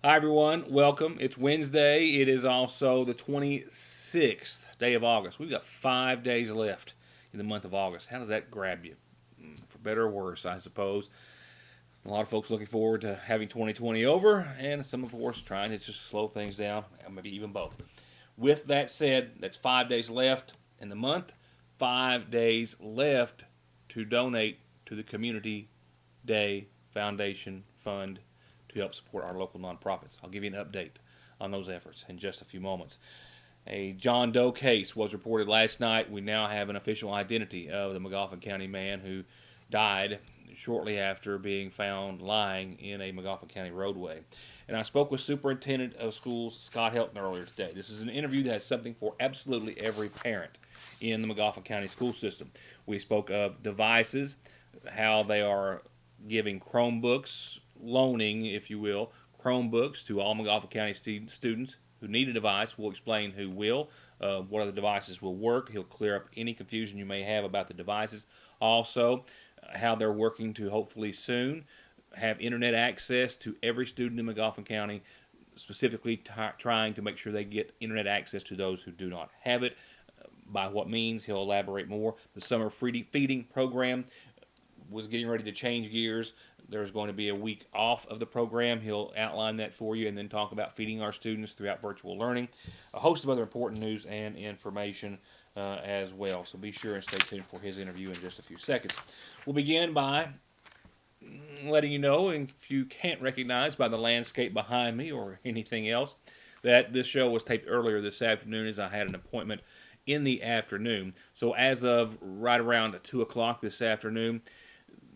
Hi, everyone. Welcome. It's Wednesday. It is also the 26th day of August. We've got 5 days left in the month of August. How does that grab you? For better or worse, I suppose. A lot of folks looking forward to having 2020 over, and some, of course, trying to just slow things down, maybe even both. With that said, that's 5 days left in the month, 5 days left to donate to the Community Day Foundation Fund to help support our local nonprofits. I'll give you an update on those efforts in just a few moments. A John Doe case was reported last night. We now have an official identity of the Magoffin County man who died shortly after being found lying in a Magoffin County roadway. And I spoke with Superintendent of Schools Scott Helton earlier today. This is an interview that has something for absolutely every parent in the Magoffin County school system. We spoke of devices, how they are giving Chromebooks, loaning, if you will, Chromebooks to all Magoffin County students who need a device. We'll explain who will, what other devices will work. He'll clear up any confusion you may have about the devices. Also, how they're working to hopefully soon have internet access to every student in Magoffin County, specifically trying to make sure they get internet access to those who do not have it. By what means, he'll elaborate more. The summer feeding program was getting ready to change gears. There's going to be a week off of the program. He'll outline that for you and then talk about feeding our students throughout virtual learning. A host of other important news and information as well. So be sure and stay tuned for his interview in just a few seconds. We'll begin by letting you know, and if you can't recognize by the landscape behind me or anything else, that this show was taped earlier this afternoon as I had an appointment in the afternoon. So as of right around 2 o'clock this afternoon,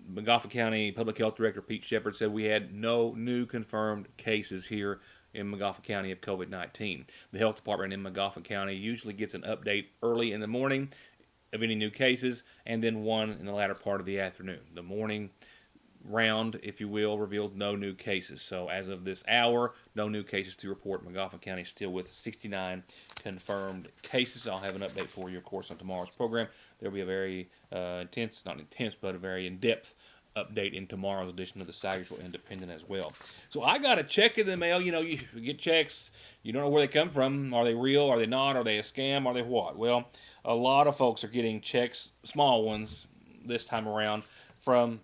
Magoffin County Public Health Director Pete Shepard said we had no new confirmed cases here in Magoffin County of COVID-19. The health department in Magoffin County usually gets an update early in the morning of any new cases and then one in the latter part of the afternoon. The morning round, if you will, revealed no new cases. So as of this hour, no new cases to report. Magoffin County still with 69 confirmed cases. I'll have an update for you, of course, on tomorrow's program. There'll be a very not intense, but a very in-depth update in tomorrow's edition of the Sagersville Independent as well. So I got a check in the mail. You know, you get checks, you don't know where they come from. Are they real? Are they not? Are they a scam? Are they what? Well, a lot of folks are getting checks, small ones, this time around from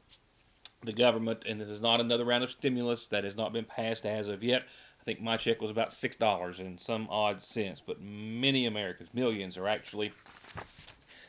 the government, and this is not another round of stimulus that has not been passed as of yet. I think my check was about $6 and some odd cents, but many Americans, millions, are actually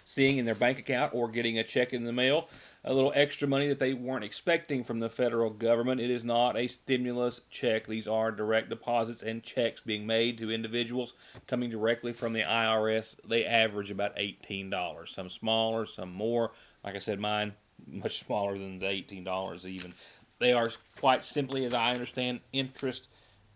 seeing in their bank account or getting a check in the mail a little extra money that they weren't expecting from the federal government. It is not a stimulus check. These are direct deposits and checks being made to individuals coming directly from the IRS. They average about $18. Some smaller, some more. Like I said, mine much smaller than the $18 even. They are quite simply, as I understand, interest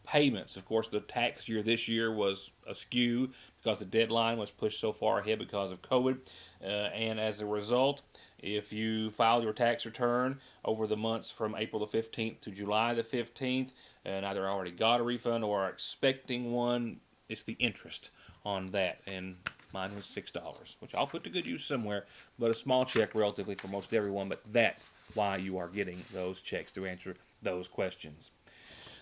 payments. Of course, the tax year this year was askew because the deadline was pushed so far ahead because of COVID. And as a result, if you filed your tax return over the months from April the 15th to July the 15th, and either already got a refund or are expecting one, it's the interest on that. And mine was $6, which I'll put to good use somewhere, but a small check relatively for most everyone. But that's why you are getting those checks, to answer those questions.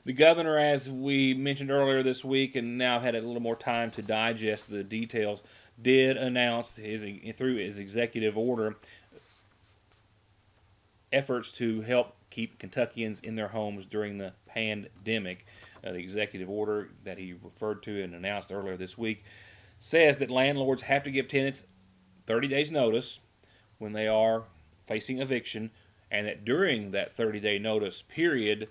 The governor, as we mentioned earlier this week, and now I've had a little more time to digest the details, did announce through his executive order efforts to help keep Kentuckians in their homes during the pandemic. The executive order that he referred to and announced earlier this week says that landlords have to give tenants 30 days notice when they are facing eviction, and that during that 30-day notice period,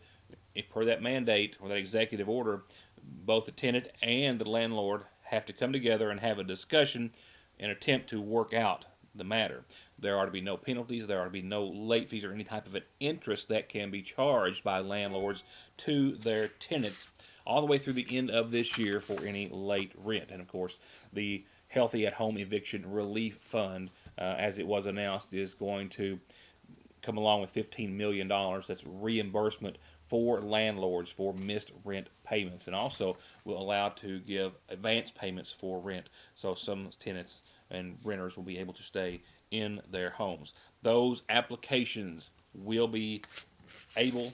per that mandate or that executive order, both the tenant and the landlord have to come together and have a discussion and attempt to work out the matter. There are to be no penalties, there are to be no late fees or any type of an interest that can be charged by landlords to their tenants all the way through the end of this year for any late rent. And of course, the Healthy at Home Eviction Relief Fund, as it was announced, is going to come along with $15 million. That's reimbursement for landlords for missed rent payments, and also will allow to give advance payments for rent, so some tenants and renters will be able to stay in their homes. Those applications will be able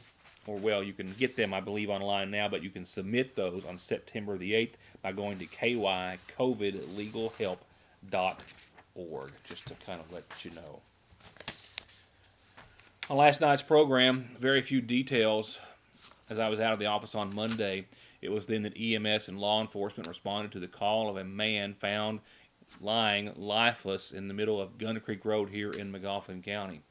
or well, you can get them, I believe, online now, but you can submit those on September the 8th by going to kycovidlegalhelp.org, just to kind of let you know. On last night's program, very few details. As I was out of the office on Monday, it was then that EMS and law enforcement responded to the call of a man found lying lifeless in the middle of Gun Creek Road here in McGoffin County.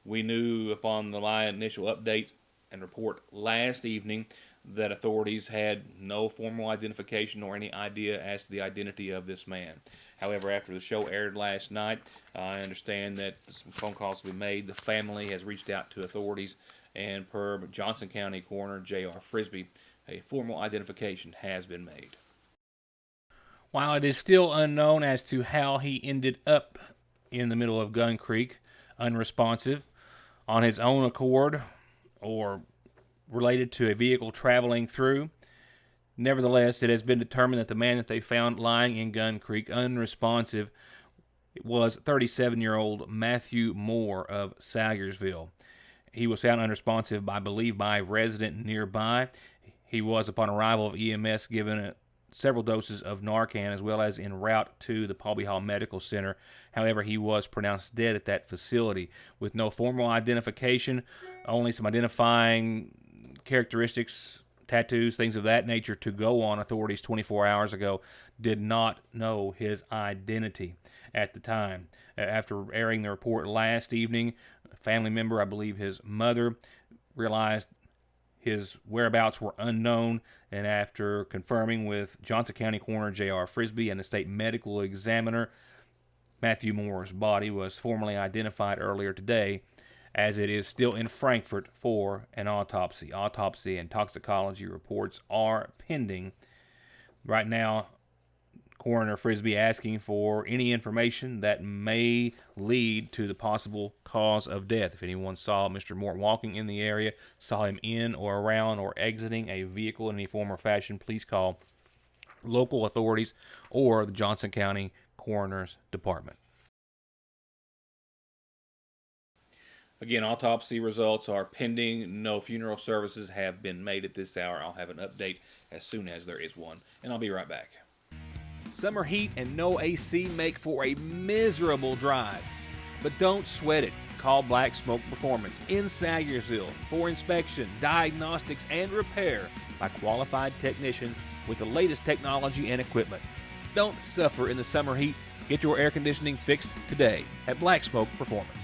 We knew upon the initial update and report last evening that authorities had no formal identification nor any idea as to the identity of this man. However, after the show aired last night, I understand that some phone calls have been made. The family has reached out to authorities, and per Johnson County Coroner J.R. Frisbee, a formal identification has been made. While it is still unknown as to how he ended up in the middle of Gun Creek, unresponsive, on his own accord, or related to a vehicle traveling through, nevertheless, it has been determined that the man that they found lying in Gun Creek, unresponsive, was 37-year-old Matthew Moore of Salyersville. He was found unresponsive, I believe, by a resident nearby. He was, upon arrival of EMS, given several doses of Narcan, as well as en route to the Paulby Hall Medical Center. However, he was pronounced dead at that facility. With no formal identification, only some identifying characteristics, tattoos, things of that nature to go on, authorities 24 hours ago did not know his identity at the time. After airing the report last evening, a family member, I believe his mother, realized his whereabouts were unknown, and after confirming with Johnson County Coroner J.R. Frisbee and the state medical examiner, Matthew Moore's body was formally identified earlier today, as it is still in Frankfort for an autopsy. Autopsy and toxicology reports are pending. Right now, Coroner Frisbee asking for any information that may lead to the possible cause of death. If anyone saw Mr. Moore walking in the area, saw him in or around or exiting a vehicle in any form or fashion, please call local authorities or the Johnson County Coroner's Department. Again, autopsy results are pending. No funeral services have been made at this hour. I'll have an update as soon as there is one, and I'll be right back. Summer heat and no AC make for a miserable drive, but don't sweat it. Call Black Smoke Performance in Salyersville for inspection, diagnostics, and repair by qualified technicians with the latest technology and equipment. Don't suffer in the summer heat. Get your air conditioning fixed today at Black Smoke Performance.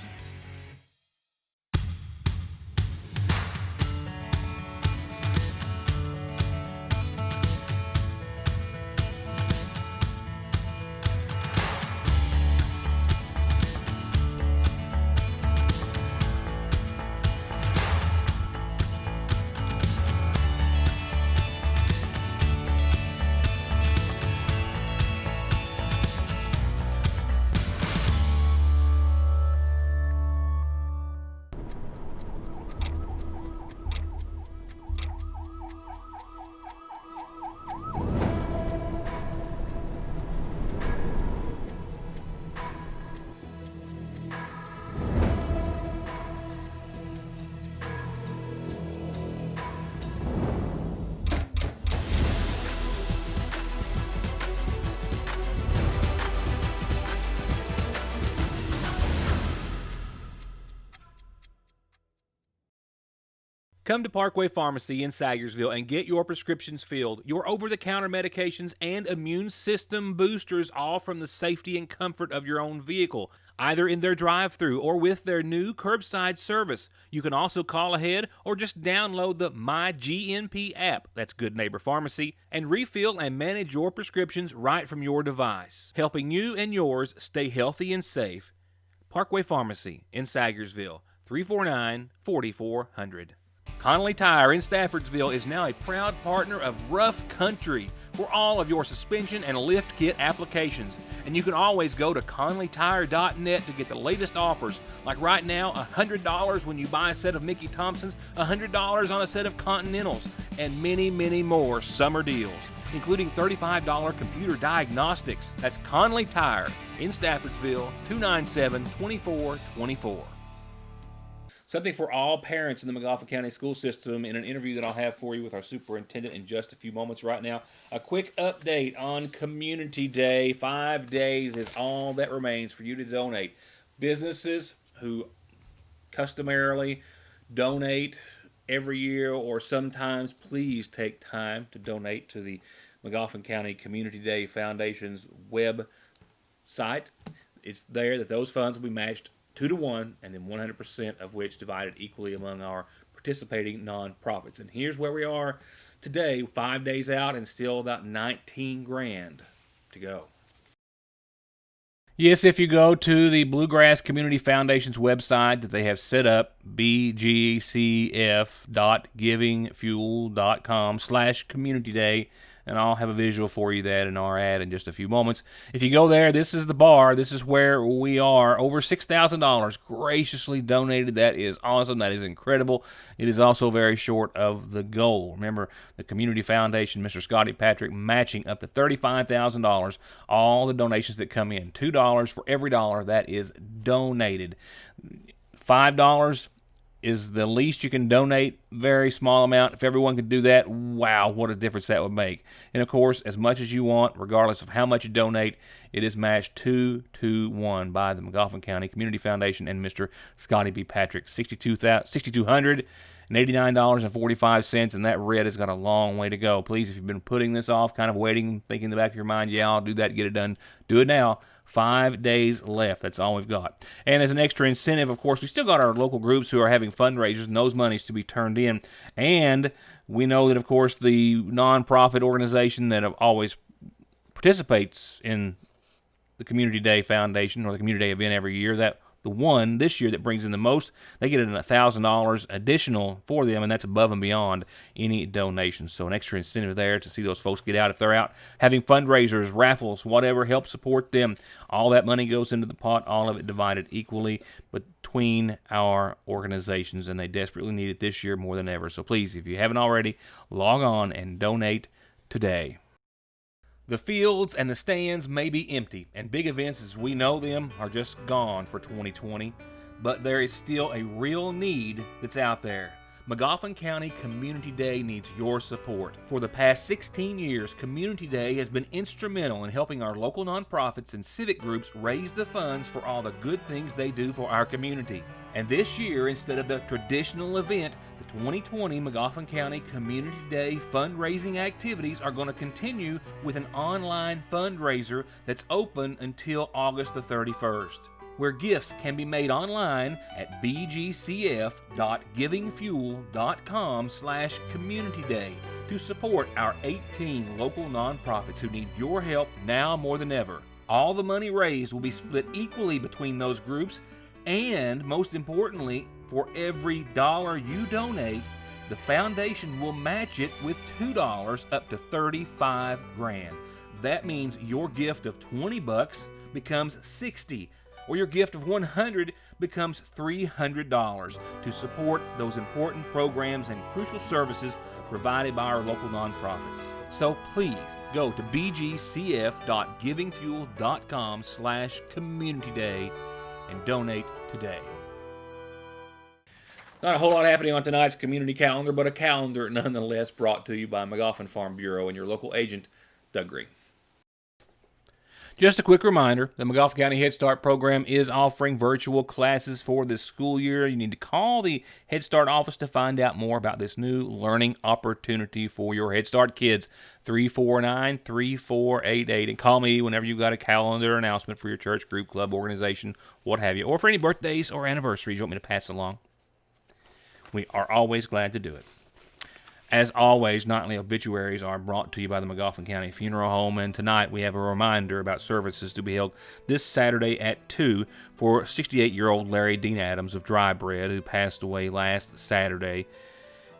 Come to Parkway Pharmacy in Salyersville and get your prescriptions filled, your over-the-counter medications, and immune system boosters, all from the safety and comfort of your own vehicle, either in their drive-thru or with their new curbside service. You can also call ahead or just download the MyGNP app, that's Good Neighbor Pharmacy, and refill and manage your prescriptions right from your device, helping you and yours stay healthy and safe. Parkway Pharmacy in Salyersville, 349-4400. Connolly Tire in Staffordsville is now a proud partner of Rough Country for all of your suspension and lift kit applications. And you can always go to ConnollyTire.net to get the latest offers. Like right now, $100 when you buy a set of Mickey Thompsons, $100 on a set of Continentals, and many, many more summer deals, including $35 computer diagnostics. That's Connolly Tire in Staffordsville, 297-2424. Something for all parents in the McGoffin County school system in an interview that I'll have for you with our superintendent in just a few moments. Right now, a quick update on Community Day. 5 days is all that remains for you to donate. Businesses who customarily donate every year or sometimes, please take time to donate to the McGoffin County Community Day Foundation's website. It's there that those funds will be matched 2-to-1, and then 100% of which divided equally among our participating nonprofits. And here's where we are today, 5 days out, and still about 19 grand to go. Yes, if you go to the Bluegrass Community Foundation's website that they have set up, bgcf.givingfuel.com/community day, and I'll have a visual for you that in our ad in just a few moments. If you go there, this is the bar. This is where we are. Over $6,000 graciously donated. That is awesome. That is incredible. It is also very short of the goal. Remember, the Community Foundation, Mr. Scotty Patrick, matching up to $35,000 all the donations that come in. $2 for every dollar that is donated. $5 is the least you can donate, very small amount. If everyone could do that, wow, what a difference that would make. And of course, as much as you want, regardless of how much you donate, it is matched 2-to-1 by the McGoffin County Community Foundation and Mr. Scotty B. Patrick. $6,289.45, and that red has got a long way to go. Please, if you've been putting this off, kind of waiting, thinking in the back of your mind, yeah, I'll do that, get it done, do it now. 5 days left. That's all we've got. And as an extra incentive, of course, we still got our local groups who are having fundraisers and those monies to be turned in. And we know that, of course, the nonprofit organization that always participates in the Community Day Foundation or the Community Day event every year, that the one this year that brings in the most, they get $1,000 additional for them, and that's above and beyond any donations. So an extra incentive there to see those folks get out if they're out having fundraisers, raffles, whatever, help support them. All that money goes into the pot, all of it divided equally between our organizations, and they desperately need it this year more than ever. So please, if you haven't already, log on and donate today. The fields and the stands may be empty, and big events as we know them are just gone for 2020, but there is still a real need that's out there. McGoffin County Community Day needs your support. For the past 16 years, Community Day has been instrumental in helping our local nonprofits and civic groups raise the funds for all the good things they do for our community. And this year, instead of the traditional event, the 2020 McGoffin County Community Day fundraising activities are going to continue with an online fundraiser that's open until August the 31st. Where gifts can be made online at bgcf.givingfuel.com/community day to support our 18 local nonprofits who need your help now more than ever. All the money raised will be split equally between those groups, and most importantly, for every dollar you donate, the foundation will match it with $2 up to 35 grand. That means your gift of $20 becomes 60, or your gift of $100 becomes $300 to support those important programs and crucial services provided by our local nonprofits. So please go to bgcf.givingfuel.com/community day and donate today. Not a whole lot happening on tonight's community calendar, but a calendar nonetheless brought to you by McGoffin Farm Bureau and your local agent, Doug Green. Just a quick reminder, the McGoffin County Head Start program is offering virtual classes for this school year. You need to call the Head Start office to find out more about this new learning opportunity for your Head Start kids. 349-3488. And call me whenever you've got a calendar announcement for your church, group, club, organization, what have you, or for any birthdays or anniversaries you want me to pass along. We are always glad to do it. As always, nightly obituaries are brought to you by the McGoffin County Funeral Home, and tonight we have a reminder about services to be held this Saturday at 2 for 68-year-old Larry Dean Adams of Dry Bread, who passed away last Saturday.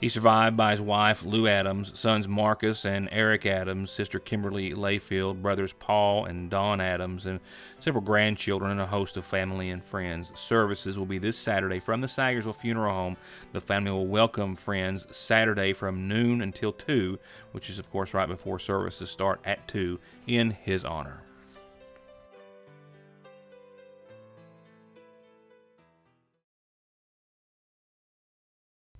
He's survived by his wife, Lou Adams, sons Marcus and Eric Adams, sister Kimberly Layfield, brothers Paul and Don Adams, and several grandchildren and a host of family and friends. Services will be this Saturday from the Sagersville Funeral Home. The family will welcome friends Saturday from noon until 2, which is, of course, right before services start at 2, in his honor.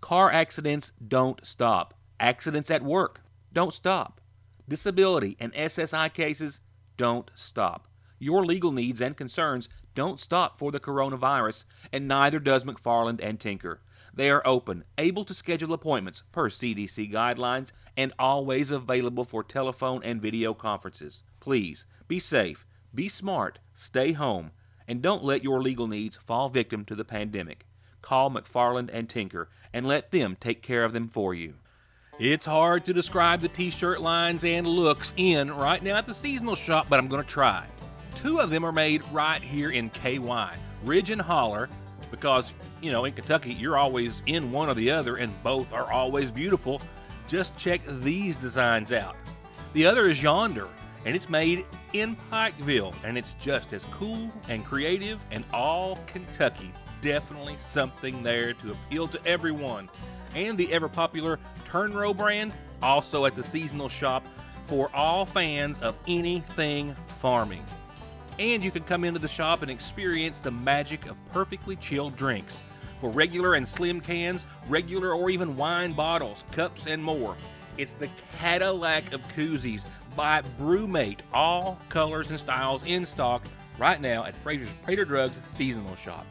Car accidents don't stop. Accidents at work don't stop. Disability and SSI cases don't stop. Your legal needs and concerns don't stop for the coronavirus, and neither does McFarland and Tinker. They are open, able to schedule appointments per CDC guidelines, and always available for telephone and video conferences. Please, be safe, be smart, stay home, and don't let your legal needs fall victim to the pandemic. Call McFarland and Tinker and let them take care of them for you. It's hard to describe the t-shirt lines and looks in right now at the seasonal shop, but I'm going to try. 2 of them are made right here in KY, Ridge and Holler, because, in Kentucky, you're always in one or the other, and both are always beautiful. Just check these designs out. The other is Yonder, and it's made in Pikeville, and it's just as cool and creative and all Kentucky. Definitely something there to appeal to everyone. And the ever-popular Turnrow brand, also at the seasonal shop for all fans of anything farming. And you can come into the shop and experience the magic of perfectly chilled drinks. For regular and slim cans, regular or even wine bottles, cups, and more. It's the Cadillac of koozies by Brewmate. All colors and styles in stock right now at Fraser's Prater Drugs seasonal shop.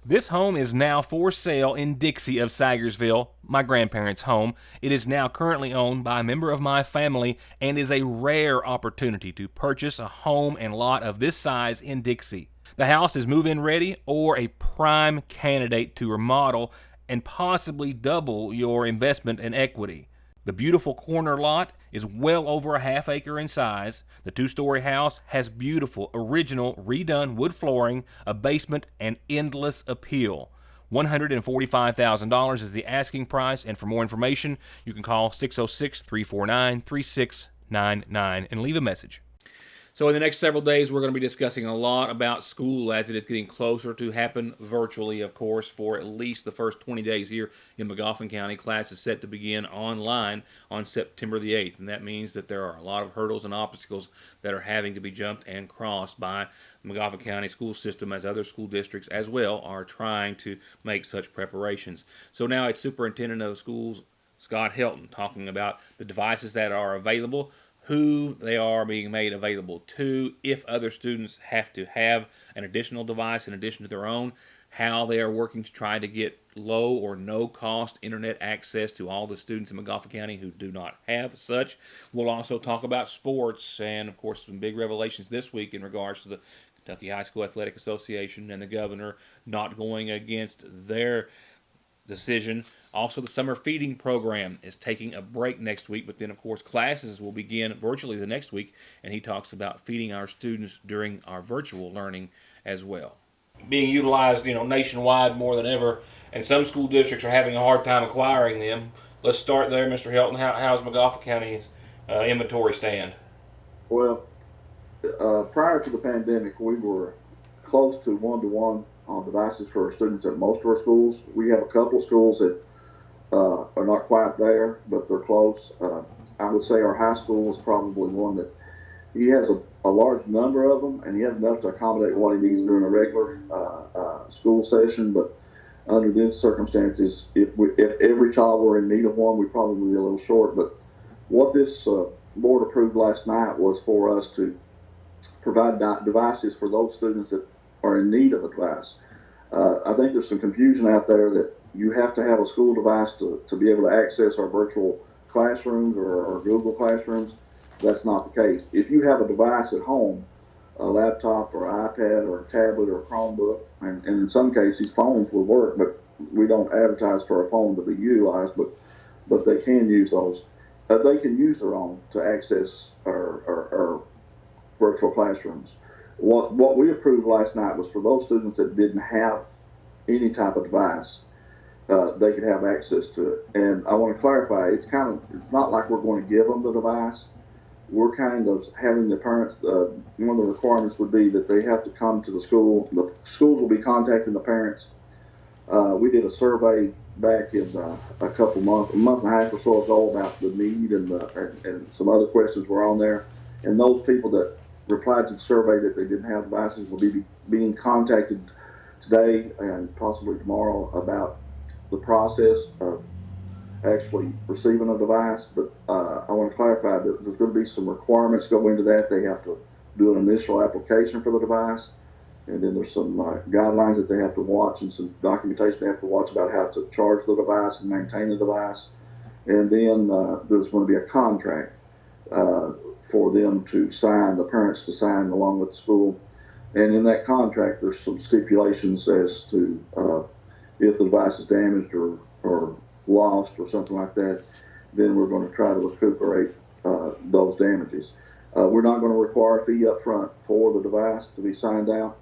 This home is now for sale in Dixie of Sagersville, my grandparents' home. It is now currently owned by a member of my family and is a rare opportunity to purchase a home and lot of this size in Dixie. The house is move-in ready or a prime candidate to remodel and possibly double your investment and equity. The beautiful corner lot is well over a half acre in size. The 2-story house has beautiful, original, redone wood flooring, a basement, and endless appeal. $145,000 is the asking price, and for more information, you can call 606-349-3699 and leave a message. So in the next several days, we're going to be discussing a lot about school as it is getting closer to happen virtually, of course, for at least the first 20 days here in Magoffin County. Class is set to begin online on September the 8th, and that means that there are a lot of hurdles and obstacles that are having to be jumped and crossed by the Magoffin County school system, as other school districts as well are trying to make such preparations. So now it's Superintendent of Schools Scott Helton talking about the devices that are available, who they are being made available to, if other students have to have an additional device in addition to their own, how they are working to try to get low or no cost internet access to all the students in Magoffin County who do not have such. We'll also talk about sports and, of course, some big revelations this week in regards to the Kentucky High School Athletic Association and the governor not going against their decision. Also, the summer feeding program is taking a break next week, but then, of course, classes will begin virtually the next week, and he talks about feeding our students during our virtual learning as well. Being utilized, nationwide more than ever, and some school districts are having a hard time acquiring them. Let's start there, Mr. Helton. How's Magoffin County's inventory stand? Well, prior to the pandemic, we were close to one-to-one on devices for our students at most of our schools. We have a couple schools that are not quite there, but they're close. I would say our high school is probably one that he has a large number of them, and he has enough to accommodate what he needs during a regular school session. But under these circumstances, if every child were in need of one, we'd probably be a little short. But what this board approved last night was for us to provide devices for those students that are in need of a device. I think there's some confusion out there that you have to have a school device to be able to access our virtual classrooms or Google classrooms. That's not the case. If you have a device at home, a laptop or iPad or a tablet or a Chromebook, and in some cases phones will work, but we don't advertise for a phone to be utilized, but they can use those. They can use their own to access our virtual classrooms. What we approved last night was for those students that didn't have any type of device, they could have access to it. And I want to clarify, it's not like we're going to give them the device. We're kind of having the parents, one of the requirements would be that they have to come to the school. The schools will be contacting the parents. We did a survey back in a month and a half or so ago about the need, and some other questions were on there. And those people that replied to the survey that they didn't have devices will be being contacted today and possibly tomorrow about the process of actually receiving a device. But I want to clarify that there's going to be some requirements go into that. They have to do an initial application for the device, and then there's some guidelines that they have to watch and some documentation they have to watch about how to charge the device and maintain the device. And then there's going to be a contract for them to sign, the parents to sign along with the school. And in that contract, there's some stipulations as to if the device is damaged or lost or something like that, then we're going to try to recuperate those damages. We're not going to require a fee up front for the device to be signed out,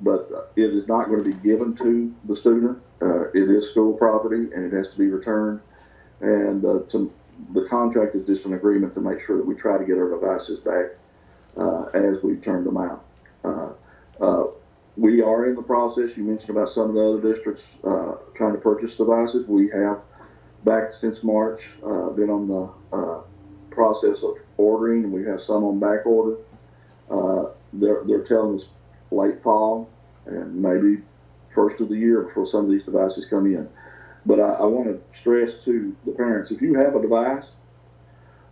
but it is not going to be given to the student. It is school property and it has to be returned. And the contract is just an agreement to make sure that we try to get our devices back as we turn them out. We are in the process. You mentioned about some of the other districts trying to purchase devices. We have, back since March, been on the process of ordering, and we have some on back order. They're telling us late fall and maybe first of the year before some of these devices come in. But I want to stress to the parents, if you have a device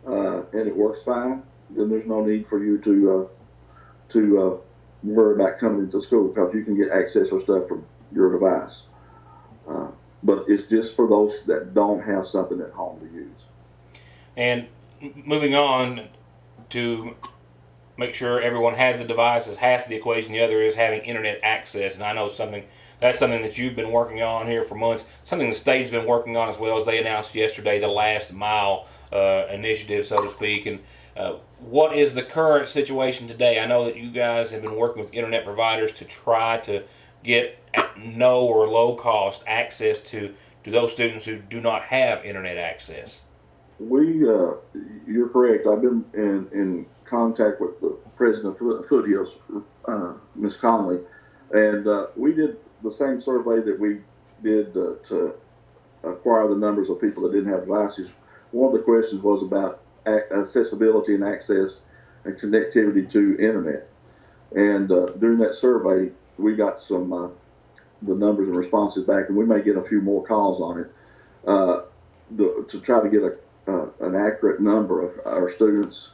and it works fine, then there's no need for you to worry about coming into school, because you can get access or stuff from your device. But it's just for those that don't have something at home to use. And moving on to make sure everyone has a device is half of the equation. The other is having internet access. And I know that's something that you've been working on here for months, something the state's been working on as well, as they announced yesterday, the last mile initiative, so to speak. And what is the current situation today? I know that you guys have been working with internet providers to try to get at no or low cost access to those students who do not have internet access. You're correct. I've been in contact with the president of Foothills, Ms. Conley, and we did the same survey that we did to acquire the numbers of people that didn't have devices. One of the questions was about accessibility and access and connectivity to internet. And during that survey, we got some the numbers and responses back, and we may get a few more calls on it to try to get an accurate number of our students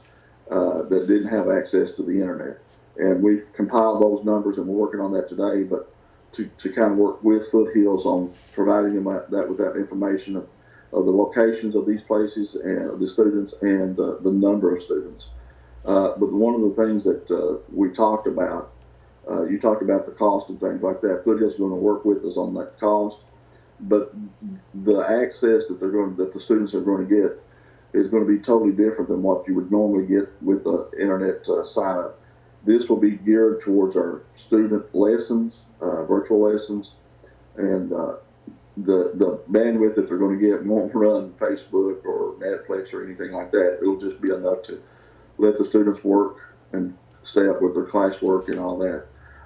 that didn't have access to the internet. And we've compiled those numbers, and we're working on that today. But to kind of work with Foothills on providing them with that information of the locations of these places and the students and the number of students. But one of the things that we talked about, you talked about the cost and things like that. Foothills is going to work with us on that cost, but the access that the students are going to get is going to be totally different than what you would normally get with the internet sign up. This will be geared towards our student lessons, virtual lessons, and the bandwidth that they're going to get won't run Facebook or Netflix or anything like that. It'll just be enough to let the students work and stay up with their classwork and all that.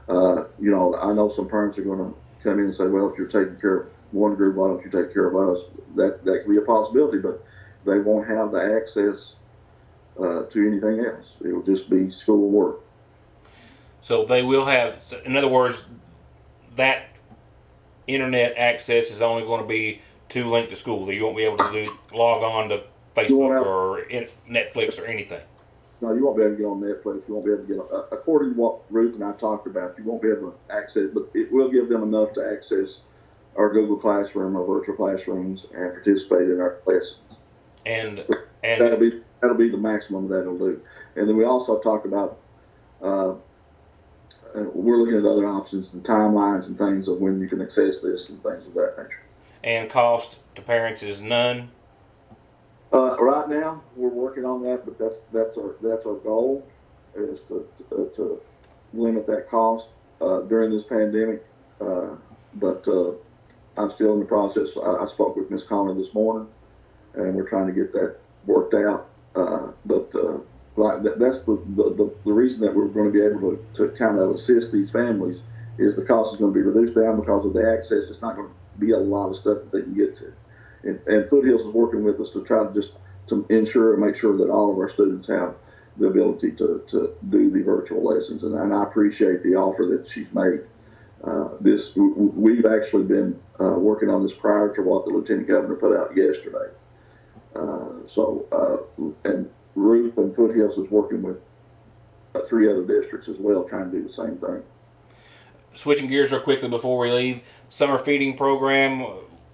I know some parents are going to come in and say, well, if you're taking care of one group, why don't you take care of us? That could be a possibility, but they won't have the access to anything else. It will just be school work. So they will have, in other words, that internet access is only going to be to link to school. You won't be able to log on to Facebook or Netflix or anything. No, you won't be able to get on Netflix. You won't be able to get, according to what Ruth and I talked about, you won't be able to access, but it will give them enough to access our Google Classroom, our virtual classrooms, and participate in our lessons. And that'll be the maximum that it'll do. And then we also talk about we're looking at other options and timelines and things of when you can access this and things of that nature. And cost to parents is none. Right now, we're working on that, but that's our goal is to limit that cost during this pandemic. But I'm still in the process. I spoke with Ms. Conley this morning, and we're trying to get that worked out. That's the reason that we're going to be able to kind of assist these families is the cost is going to be reduced down because of the access. It's not going to be a lot of stuff that they can get to. And Foothills is working with us to try to ensure and make sure that all of our students have the ability to do the virtual lessons. And I appreciate the offer that she's made. We've actually been working on this prior to what the Lieutenant Governor put out yesterday. And Ruth and Foothills is working with 3 other districts as well, trying to do the same thing. Switching gears real quickly before we leave, summer feeding program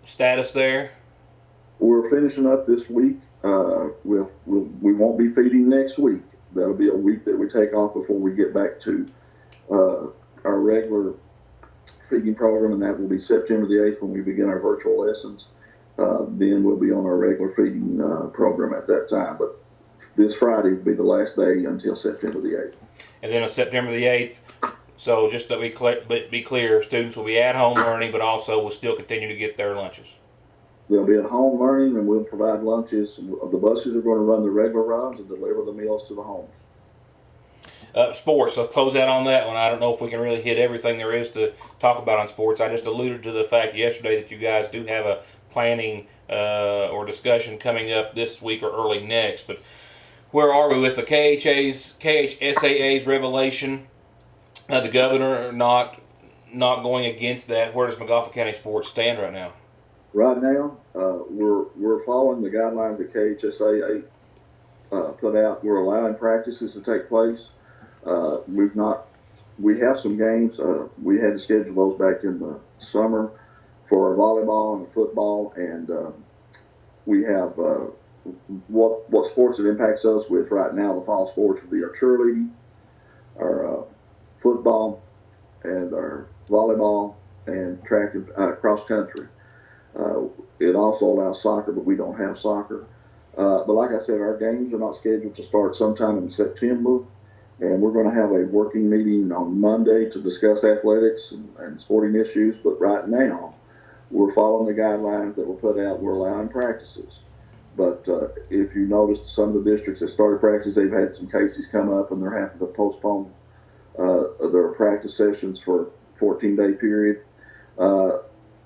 status there. We're finishing up this week. We won't be feeding next week. That'll be a week that we take off before we get back to our regular feeding program, and that will be September the 8th when we begin our virtual lessons. Then we'll be on our regular feeding program at that time. But this Friday will be the last day until September the 8th. And then on September the 8th, so just to be clear, students will be at home learning, but also will still continue to get their lunches. They'll be at home learning, and we'll provide lunches. The buses are going to run the regular runs and deliver the meals to the homes. Sports, so close out on that one. I don't know if we can really hit everything there is to talk about on sports. I just alluded to the fact yesterday that you guys do have a planning or discussion coming up this week or early next. But where are we with the KHSAA's revelation? The governor not going against that. Where does Montgomery County sports stand right now? Right now, we're following the guidelines that KHSAA put out. We're allowing practices to take place. We have some games. We had to schedule those back in the summer for volleyball and football, and we have what sports it impacts us with right now. The fall sports would be our cheerleading, our football, and our volleyball and track and cross country. It also allows soccer, but we don't have soccer. But like I said, our games are not scheduled to start sometime in September, and we're going to have a working meeting on Monday to discuss athletics and sporting issues. But right now, we're following the guidelines that were put out. We're allowing practices. But if you notice, some of the districts that started practice, they've had some cases come up, and they're having to postpone their practice sessions for a 14-day period.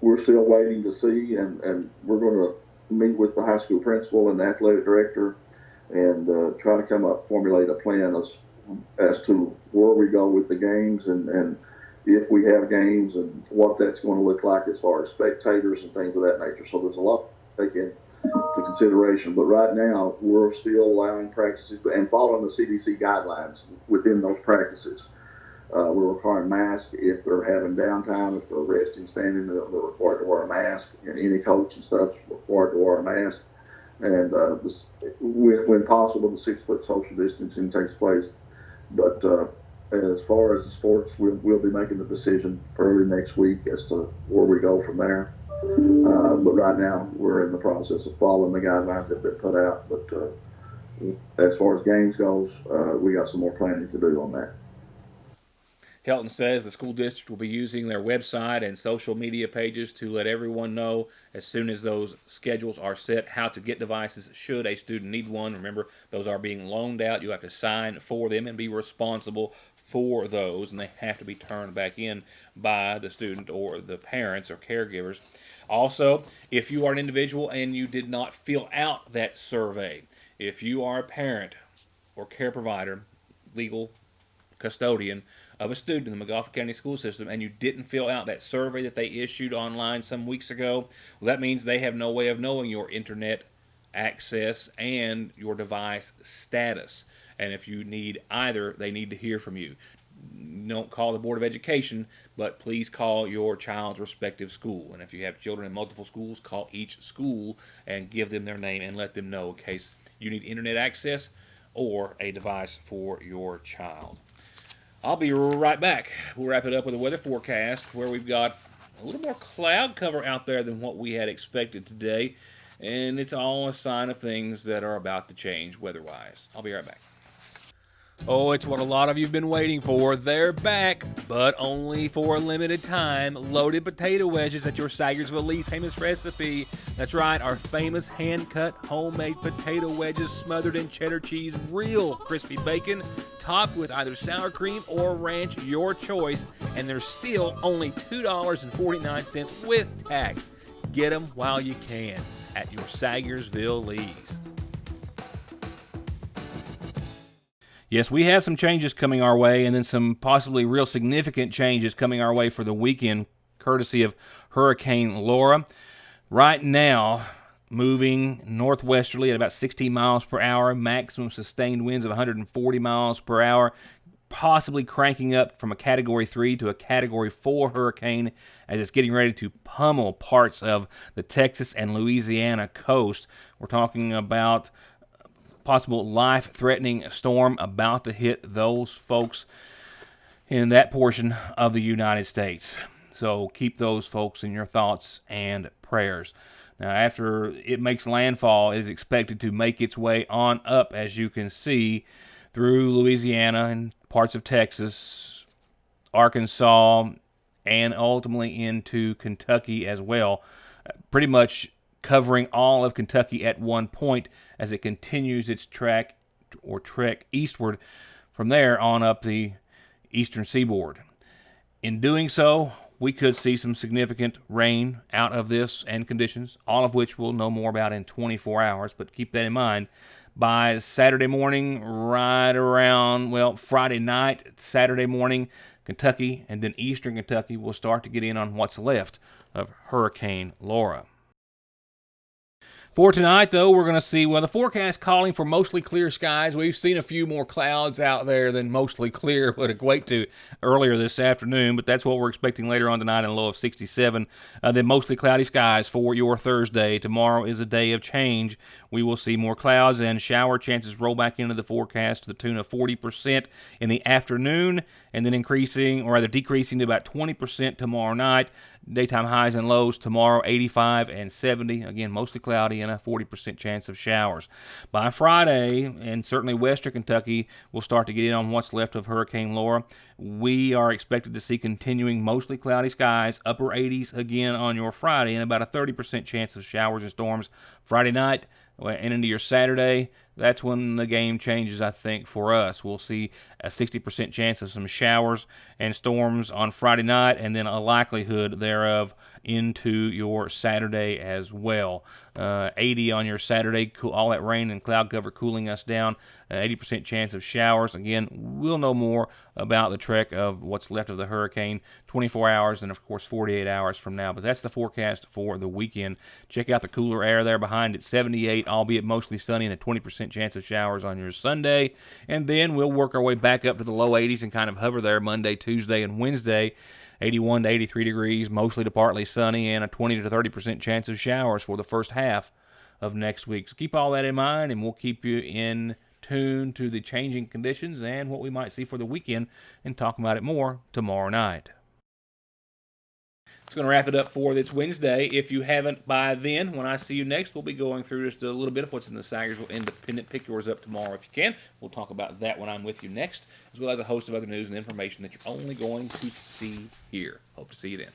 We're still waiting to see, and we're going to meet with the high school principal and the athletic director and try to formulate a plan as to where we go with the games and if we have games and what that's going to look like as far as spectators and things of that nature. So there's a lot to take into consideration. But right now, we're still allowing practices and following the CDC guidelines within those practices. We're requiring masks if they're having downtime, if they're resting, standing, they're required to wear a mask, and any coach and stuff is required to wear a mask. And when possible, the 6-foot social distancing takes place. But as far as the sports, we'll be making the decision early next week as to where we go from there. But right now, we're in the process of following the guidelines that have been put out. But as far as games goes, we got some more planning to do on that. Helton says the school district will be using their website and social media pages to let everyone know as soon as those schedules are set how to get devices should a student need one. Remember, those are being loaned out. You have to sign for them and be responsible for those, and they have to be turned back in by the student or the parents or caregivers. Also, if you are an individual and you did not fill out that survey, if you are a parent or care provider, legal custodian of a student in the Montgomery County school system, and you didn't fill out that survey that they issued online some weeks ago, well, that means they have no way of knowing your internet access and your device status. And if you need either, they need to hear from you. Don't call the Board of Education, but please call your child's respective school. And if you have children in multiple schools, call each school and give them their name and let them know in case you need internet access or a device for your child. I'll be right back. We'll wrap it up with a weather forecast where we've got a little more cloud cover out there than what we had expected today, and it's all a sign of things that are about to change weather-wise. I'll be right back. Oh, it's what a lot of you have been waiting for. They're back, but only for a limited time. Loaded potato wedges at your Sagersville Lee's famous recipe. That's right, our famous hand-cut homemade potato wedges smothered in cheddar cheese, real crispy bacon, topped with either sour cream or ranch, your choice. And they're still only $2.49 with tax. Get them while you can at your Sagersville Lee's. Yes, we have some changes coming our way, and then some possibly real significant changes coming our way for the weekend, courtesy of Hurricane Laura. Right now, moving northwesterly at about 16 miles per hour, maximum sustained winds of 140 miles per hour, possibly cranking up from a Category 3 to a Category 4 hurricane as it's getting ready to pummel parts of the Texas and Louisiana coast. We're talking about possible life-threatening storm about to hit those folks in that portion of the United States. So keep those folks in your thoughts and prayers. Now, after it makes landfall, it is expected to make its way on up, as you can see, through Louisiana and parts of Texas, Arkansas, and ultimately into Kentucky as well. Pretty much covering all of Kentucky at one point as it continues its trek eastward from there on up the eastern seaboard. In doing so, we could see some significant rain out of this and conditions, all of which we'll know more about in 24 hours, but keep that in mind. By Saturday morning, right around, Friday night, Saturday morning, Kentucky and then eastern Kentucky will start to get in on what's left of Hurricane Laura. For tonight, though, we're going to see, the forecast calling for mostly clear skies. We've seen a few more clouds out there than mostly clear would equate to earlier this afternoon, but that's what we're expecting later on tonight, in a low of 67. Then mostly cloudy skies for your Thursday. Tomorrow is a day of change. We will see more clouds and shower chances roll back into the forecast to the tune of 40% in the afternoon, and then decreasing to about 20% tomorrow night. Daytime highs and lows tomorrow, 85 and 70. Again, mostly cloudy and a 40% chance of showers. By Friday, and certainly western Kentucky will start to get in on what's left of Hurricane Laura. We are expected to see continuing mostly cloudy skies, upper 80s again on your Friday, and about a 30% chance of showers and storms Friday night and into your Saturday. That's when the game changes, I think, for us. We'll see a 60% chance of some showers and storms on Friday night, and then a likelihood thereof into your Saturday as well. 80 on your Saturday, all that rain and cloud cover cooling us down. 80% chance of showers. Again, we'll know more about the trek of what's left of the hurricane 24 hours and, of course, 48 hours from now. But that's the forecast for the weekend. Check out the cooler air there behind it. 78, albeit mostly sunny, and a 20% chance of showers on your Sunday. And then we'll work our way back up to the low 80s and kind of hover there Monday, Tuesday, and Wednesday. 81 to 83 degrees, mostly to partly sunny, and a 20 to 30% chance of showers for the first half of next week. So keep all that in mind, and we'll keep you in tune to the changing conditions and what we might see for the weekend, and talk about it more tomorrow night. It's going to wrap it up for this Wednesday. If you haven't by then, when I see you next, we'll be going through just a little bit of what's in the Sagersville Independent. Pick yours up tomorrow if you can. We'll talk about that when I'm with you next, as well as a host of other news and information that you're only going to see here. Hope to see you then.